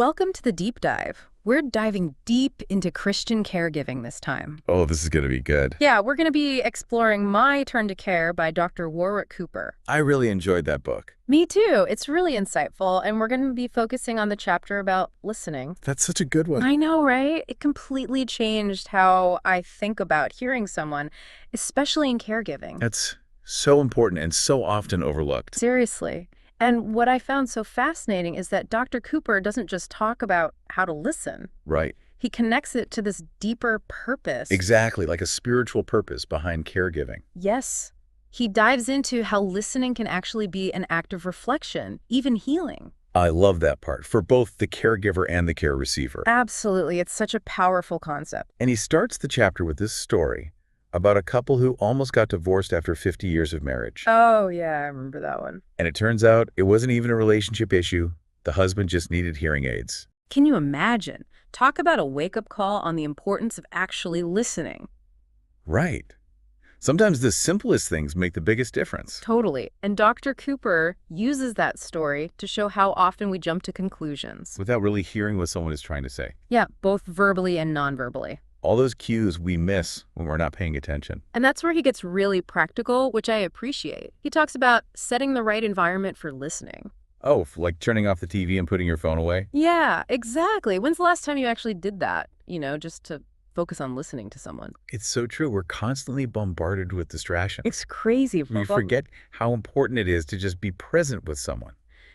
Welcome to the deep dive. We're diving deep into Christian caregiving this time. Oh, this is going to be good. Yeah, we're going to be exploring My Turn to Care by Dr. Warwick Cooper. I really enjoyed that book. Me too. It's really insightful, and we're going to be focusing on the chapter about listening. That's such a good one. I know, right? It completely changed how I think about hearing someone, especially in caregiving. That's so important and so often overlooked. Seriously. And what I found so fascinating is that Dr. Cooper doesn't just talk about how to listen. Right. He connects it to this deeper purpose. Exactly, like a spiritual purpose behind caregiving. Yes. He dives into how listening can actually be an act of reflection, even healing. I love that part, for both the caregiver and the care receiver. Absolutely. It's such a powerful concept. And he starts the chapter with this story about a couple who almost got divorced after 50 years of marriage. Oh, yeah, I remember that one. And it turns out it wasn't even a relationship issue. The husband just needed hearing aids. Can you imagine? Talk about a wake-up call on the importance of actually listening. Right. Sometimes the simplest things make the biggest difference. Totally. And Dr. Cooper uses that story to show how often we jump to conclusions. Without really hearing what someone is trying to say. Yeah, both verbally and non-verbally. All those cues we miss when we're not paying attention. And that's where he gets really practical, which I appreciate. He talks about setting the right environment for listening. Oh, like turning off the TV and putting your phone away? Yeah, exactly. When's the last time you actually did that? Just to focus on listening to someone. It's so true. We're constantly bombarded with distractions. It's crazy. We forget how important it is to just be present with someone.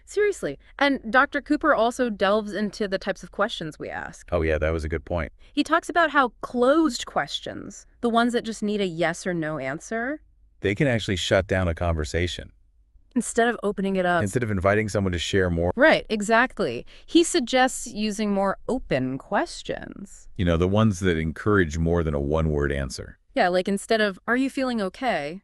Seriously. And Dr. Cooper also delves into the types of questions we ask. Oh yeah, that was a good point. He talks about how closed questions, the ones that just need a yes or no answer, They can actually shut down a conversation. instead of opening it up. Instead of inviting someone to share more. Right, exactly. He suggests using more open questions. The ones that encourage more than a one-word answer. Yeah, like instead of, are you feeling okay?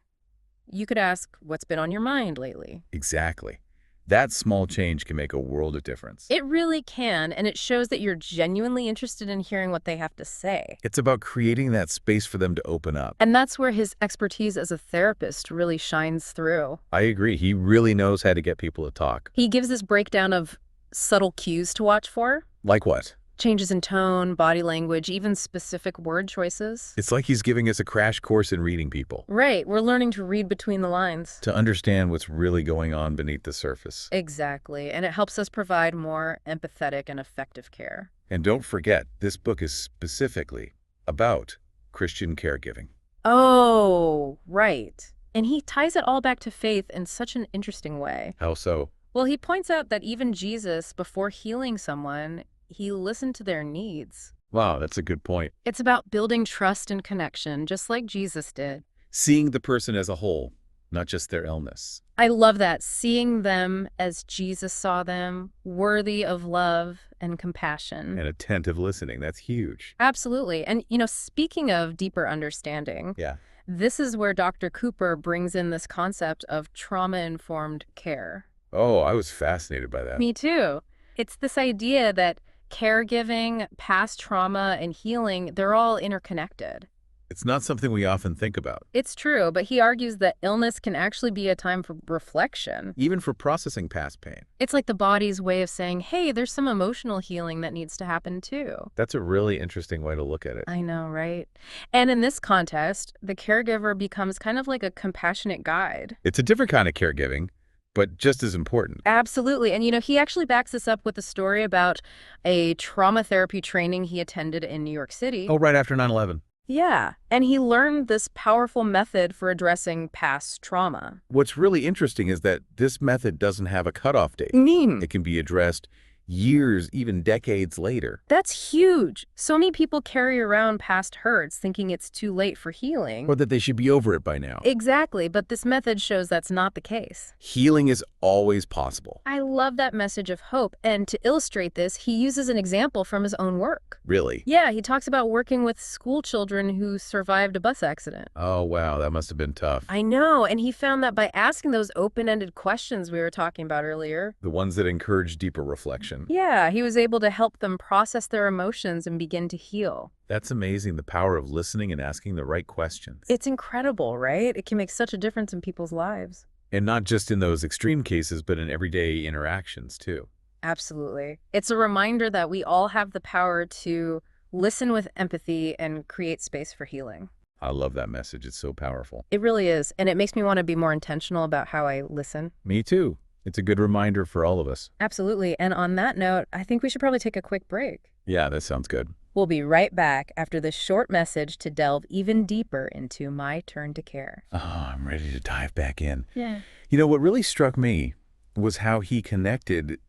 You could ask, what's been on your mind lately? Exactly. That small change can make a world of difference. It really can, and it shows that you're genuinely interested in hearing what they have to say. It's about creating that space for them to open up. And that's where his expertise as a therapist really shines through. I agree. He really knows how to get people to talk. He gives this breakdown of subtle cues to watch for. Like what? Changes in tone, body language, even specific word choices. It's like he's giving us a crash course in reading people. Right, we're learning to read between the lines. To understand what's really going on beneath the surface. Exactly, and it helps us provide more empathetic and effective care. And don't forget, this book is specifically about Christian caregiving. Oh, right. And he ties it all back to faith in such an interesting way. How so? Well, he points out that even Jesus, before healing someone, he listened to their needs. Wow, that's a good point. It's about building trust and connection, just like Jesus did. Seeing the person as a whole, not just their illness. I love that, seeing them as Jesus saw them, worthy of love and compassion. And attentive listening, that's huge. Absolutely. And, speaking of deeper understanding, Yeah. this is where Dr. Cooper brings in this concept of trauma-informed care. Oh, I was fascinated by that. Me too. It's this idea that caregiving, past trauma, and healing, they're all interconnected. It's not something we often think about. It's true, but he argues that illness can actually be a time for reflection. Even for processing past pain. It's like the body's way of saying, hey, there's some emotional healing that needs to happen too. That's a really interesting way to look at it. I know, right? And in this context, the caregiver becomes kind of like a compassionate guide. It's a different kind of caregiving, but just as important. Absolutely. And, he actually backs this up with a story about a trauma therapy training he attended in New York City. Oh, right after 9/11. Yeah. And he learned this powerful method for addressing past trauma. What's really interesting is that this method doesn't have a cutoff date. It can be addressed years, even decades later. That's huge. So many people carry around past hurts thinking it's too late for healing. Or that they should be over it by now. Exactly, but this method shows that's not the case. Healing is always possible. I love that message of hope, and to illustrate this, he uses an example from his own work. Really? Yeah, he talks about working with school children who survived a bus accident. Oh, wow, that must have been tough. I know, and he found that by asking those open-ended questions we were talking about earlier, The ones that encourage deeper reflection. yeah, he was able to help them process their emotions and begin to heal. That's amazing, the power of listening and asking the right questions. It's incredible, right? It can make such a difference in people's lives. And not just in those extreme cases, but in everyday interactions, too. Absolutely. It's a reminder that we all have the power to listen with empathy and create space for healing. I love that message. It's so powerful. It really is. And it makes me want to be more intentional about how I listen. Me too. It's a good reminder for all of us. Absolutely. And on that note, I think we should probably take a quick break. Yeah, that sounds good. We'll be right back after this short message to delve even deeper into My Turn to Care. Oh, I'm ready to dive back in. Yeah. You know, what really struck me was how he connected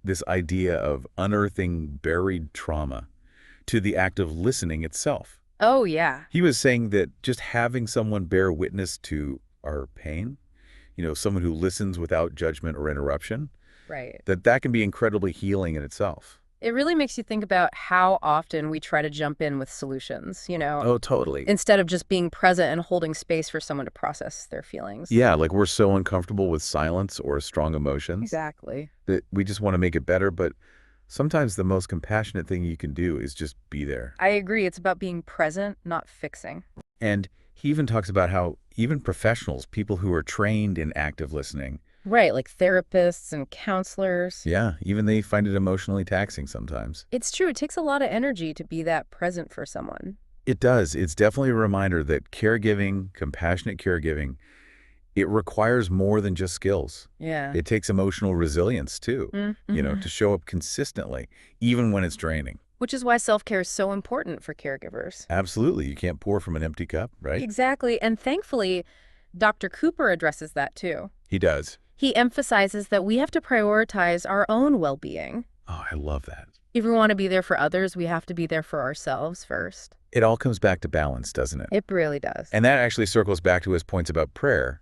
this idea of unearthing buried trauma to the act of listening itself. Oh, yeah. He was saying that just having someone bear witness to our pain, someone who listens without judgment or interruption, Right. that can be incredibly healing in itself. It really makes you think about how often we try to jump in with solutions, Oh, totally. instead of just being present and holding space for someone to process their feelings. Yeah, like we're so uncomfortable with silence or strong emotions Exactly. that we just want to make it better. But sometimes the most compassionate thing you can do is just be there. I agree. It's about being present, not fixing. And he even talks about how even professionals, people who are trained in active listening, Right, like therapists and counselors. yeah, even they find it emotionally taxing sometimes. It's true. It takes a lot of energy to be that present for someone. It does. It's definitely a reminder that caregiving, compassionate caregiving, it requires more than just skills. Yeah. It takes emotional resilience too, Mm-hmm. to show up consistently, even when it's draining. Which is why self-care is so important for caregivers. Absolutely. You can't pour from an empty cup, right? Exactly. And thankfully, Dr. Cooper addresses that too. He does. He emphasizes that we have to prioritize our own well-being. Oh, I love that. If we want to be there for others, we have to be there for ourselves first. It all comes back to balance, doesn't it? It really does. And that actually circles back to his points about prayer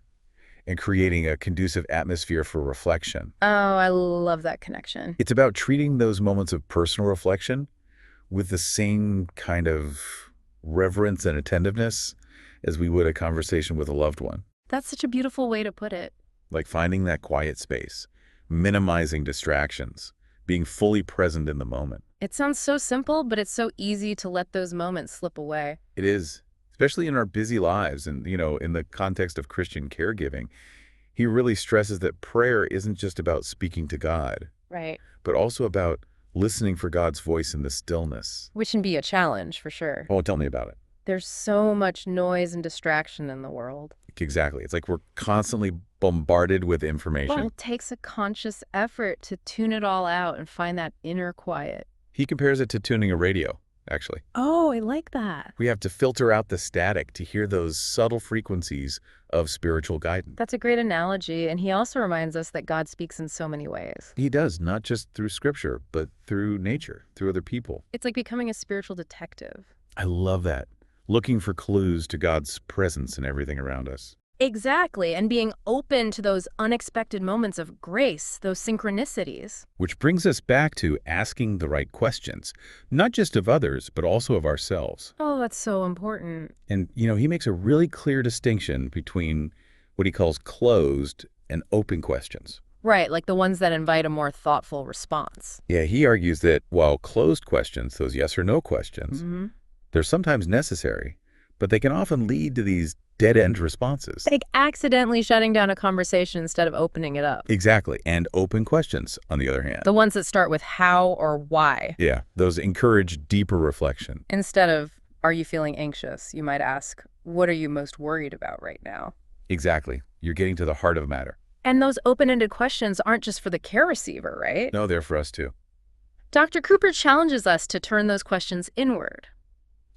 and creating a conducive atmosphere for reflection. Oh, I love that connection. It's about treating those moments of personal reflection with the same kind of reverence and attentiveness as we would a conversation with a loved one. That's such a beautiful way to put it. Like finding that quiet space, minimizing distractions, being fully present in the moment. It sounds so simple, but it's so easy to let those moments slip away. It is, especially in our busy lives and, in the context of Christian caregiving. He really stresses that prayer isn't just about speaking to God, Right. but also about listening for God's voice in the stillness. Which can be a challenge for sure. Oh, tell me about it. There's so much noise and distraction in the world. Exactly. It's like we're constantly bombarded with Well, information. it takes a conscious effort to tune it all out and find that inner quiet. He compares it to tuning a radio, actually. Oh, I like that. We have to filter out the static to hear those subtle frequencies of spiritual guidance. That's a great analogy, and he also reminds us that God speaks in so many ways. He does, not just through scripture, but through nature, through other people. It's like becoming a spiritual detective. I love that. Looking for clues to God's presence in everything around us. Exactly, and being open to those unexpected moments of grace, those synchronicities. Which brings us back to asking the right questions, not just of others, but also of ourselves. Oh, that's so important. And, he makes a really clear distinction between what he calls closed and open questions. Right, like the ones that invite a more thoughtful response. Yeah, he argues that while closed questions, those yes or no questions, Mm-hmm. they're sometimes necessary, but they can often lead to these dead-end responses. Like accidentally shutting down a conversation instead of opening it up. Exactly. And open questions, on the other hand. The ones that start with how or why. Yeah, those encourage deeper reflection. Instead of, are you feeling anxious? You might ask, what are you most worried about right now? Exactly. You're getting to the heart of the matter. And those open-ended questions aren't just for the care receiver, right? No, they're for us too. Dr. Cooper challenges us to turn those questions inward.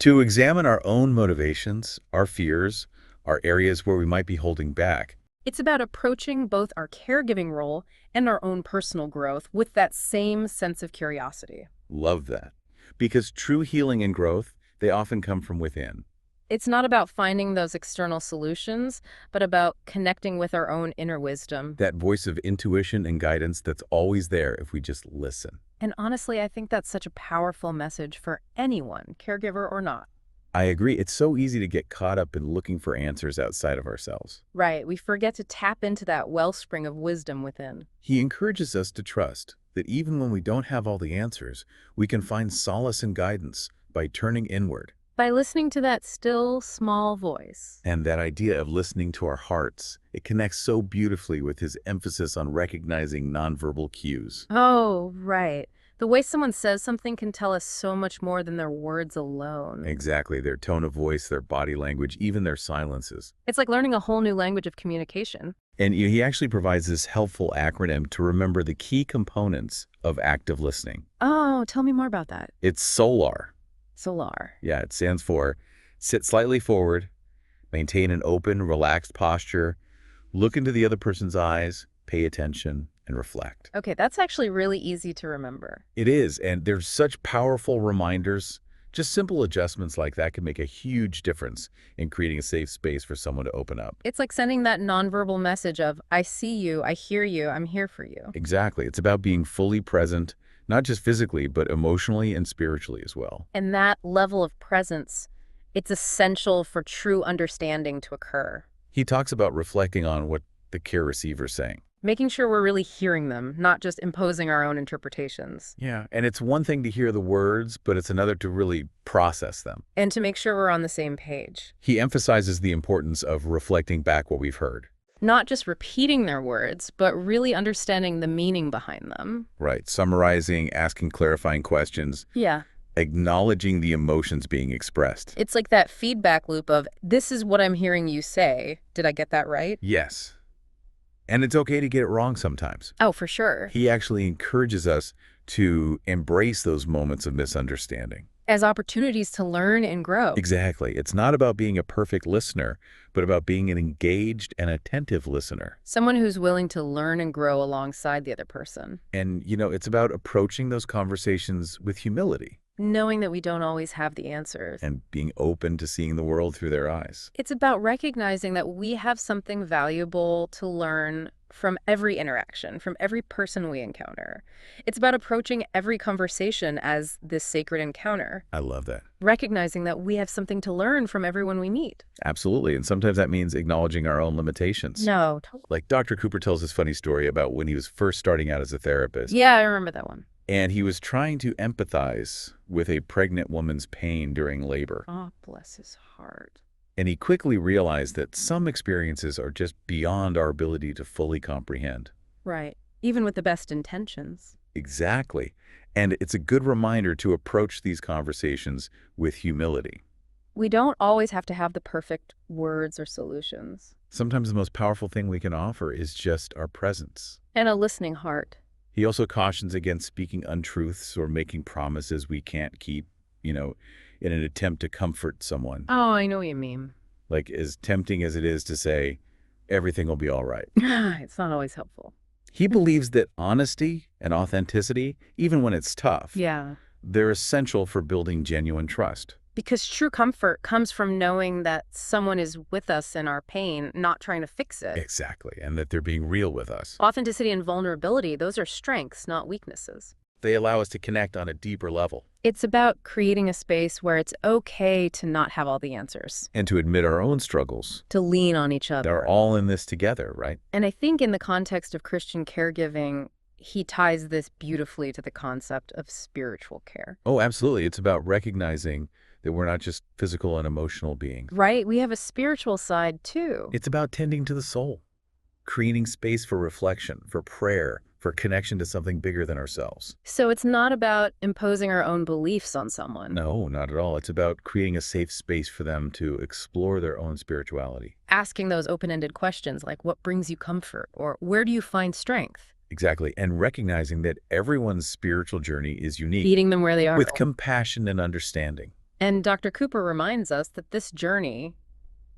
To examine our own motivations, our fears, our areas where we might be holding back. It's about approaching both our caregiving role and our own personal growth with that same sense of curiosity. Love that. Because true healing and growth, they often come from within. It's not about finding those external solutions, but about connecting with our own inner wisdom. That voice of intuition and guidance that's always there if we just listen. And honestly, I think that's such a powerful message for anyone, caregiver or not. I agree. It's so easy to get caught up in looking for answers outside of ourselves. Right, we forget to tap into that wellspring of wisdom within. He encourages us to trust that even when we don't have all the answers, we can find solace and guidance by turning inward. By listening to that still, small voice. And that idea of listening to our hearts, it connects so beautifully with his emphasis on recognizing nonverbal cues. Oh, right. The way someone says something can tell us so much more than their words alone. Exactly, their tone of voice, their body language, even their silences. It's like learning a whole new language of communication. And he actually provides this helpful acronym to remember the key components of active listening. Oh, tell me more about that. It's SOLAR. Solar. Yeah, it stands for sit slightly forward, maintain an open, relaxed posture, look into the other person's eyes, pay attention, and reflect. Okay, that's actually really easy to remember. It is, and there's such powerful reminders. Just simple adjustments like that can make a huge difference in creating a safe space for someone to open up. It's like sending that nonverbal message of, I see you, I hear you, I'm here for you. Exactly. It's about being fully present, not just physically, but emotionally and spiritually as well. And that level of presence, it's essential for true understanding to occur. He talks about reflecting on what the care receiver's saying. Making sure we're really hearing them, not just imposing our own interpretations. Yeah, and it's one thing to hear the words, but it's another to really process them. And to make sure we're on the same page. He emphasizes the importance of reflecting back what we've heard. Not just repeating their words, but really understanding the meaning behind them. Right, summarizing, asking clarifying questions, Yeah. acknowledging the emotions being expressed. It's like that feedback loop of, this is what I'm hearing you say. Did I get that right? Yes. And it's okay to get it wrong sometimes. Oh, for sure. He actually encourages us to embrace those moments of misunderstanding. As opportunities to learn and grow. Exactly. It's not about being a perfect listener, but about being an engaged and attentive listener. Someone who's willing to learn and grow alongside the other person. And, it's about approaching those conversations with humility Knowing that we don't always have the answers. and being open to seeing the world through their eyes. It's about recognizing that we have something valuable to learn from every interaction, from every person we encounter. It's about approaching every conversation as this sacred encounter, I love that. recognizing that we have something to learn from everyone we meet. Absolutely. And sometimes that means acknowledging our own limitations. No, totally. Like Dr. Cooper tells this funny story about when he was first starting out as a therapist. Yeah, I remember that one. And he was trying to empathize with a pregnant woman's pain during labor. Oh, bless his heart. And he quickly realized that some experiences are just beyond our ability to fully comprehend. Right. Even with the best intentions. Exactly. And it's a good reminder to approach these conversations with humility. We don't always have to have the perfect words or solutions. Sometimes the most powerful thing we can offer is just our presence. And a listening heart. He also cautions against speaking untruths or making promises we can't keep, in an attempt to comfort someone. Oh, I know what you mean. Like, as tempting as it is to say, everything will be all right. It's not always helpful. He believes that honesty and authenticity, even when it's tough, Yeah. they're essential for building genuine trust. Because true comfort comes from knowing that someone is with us in our pain, not trying to fix it. Exactly, and that they're being real with us. Authenticity and vulnerability, those are strengths, not weaknesses. They allow us to connect on a deeper level. It's about creating a space where it's okay to not have all the answers, And to admit our own struggles. to lean on each other. They're all in this together, right? And I think in the context of Christian caregiving, he ties this beautifully to the concept of spiritual care. Oh, absolutely. It's about recognizing that we're not just physical and emotional beings. Right? We have a spiritual side too. It's about tending to the soul, creating space for reflection, for prayer, for connection to something bigger than ourselves. So it's not about imposing our own beliefs on someone. No, not at all. It's about creating a safe space for them to explore their own spirituality. Asking those open-ended questions like, what brings you comfort? Or where do you find strength? Exactly. And recognizing that everyone's spiritual journey is unique. Meeting them where they are. With compassion and understanding. And Dr. Cooper reminds us that this journey,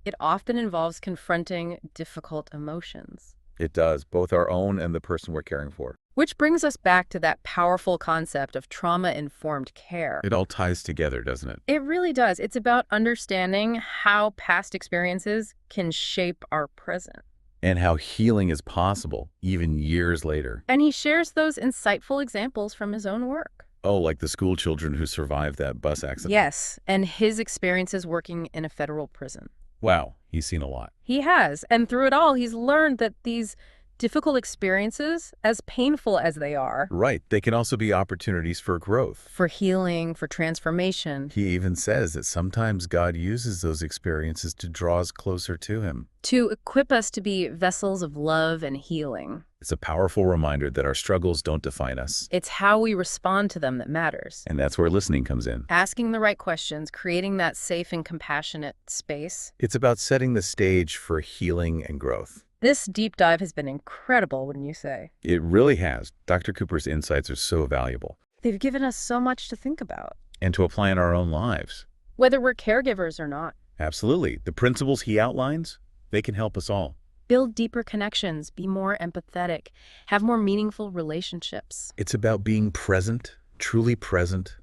it often involves confronting difficult emotions. It does, both our own and the person we're caring for. Which brings us back to that powerful concept of trauma-informed care. It all ties together, doesn't it? It really does. It's about understanding how past experiences can shape our present. And how healing is possible, even years later. And he shares those insightful examples from his own work. Oh, like the school children who survived that bus accident. Yes, and his experiences working in a federal prison. Wow, he's seen a lot. He has, and through it all, he's learned that these Difficult experiences, as painful as they are, Right. They can also be opportunities for growth. for healing, for transformation, He even says that sometimes God uses those experiences to draw us closer to him. to equip us to be vessels of love and healing. It's a powerful reminder that our struggles don't define us. It's how we respond to them that matters. And that's where listening comes in. Asking the right questions, creating that safe and compassionate space. It's about setting the stage for healing and growth. This deep dive has been incredible, wouldn't you say? It really has. Dr. Cooper's insights are so valuable. They've given us so much to think about, And to apply in our own lives. whether we're caregivers or not. Absolutely. The principles he outlines, they can help us all. Build deeper connections, be more empathetic, have more meaningful relationships. It's about being present, truly present,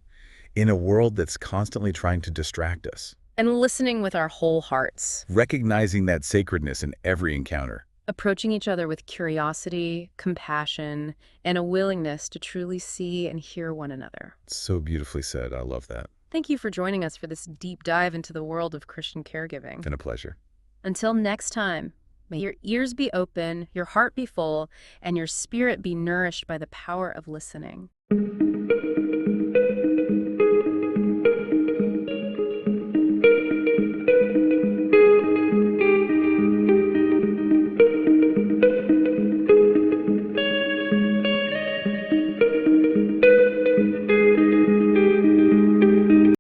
in a world that's constantly trying to distract us. And listening with our whole hearts. Recognizing that sacredness in every encounter. Approaching each other with curiosity, compassion, and a willingness to truly see and hear one another. So beautifully said. I love that. Thank you for joining us for this deep dive into the world of Christian caregiving. Been a pleasure. Until next time, may your ears be open, your heart be full, and your spirit be nourished by the power of listening.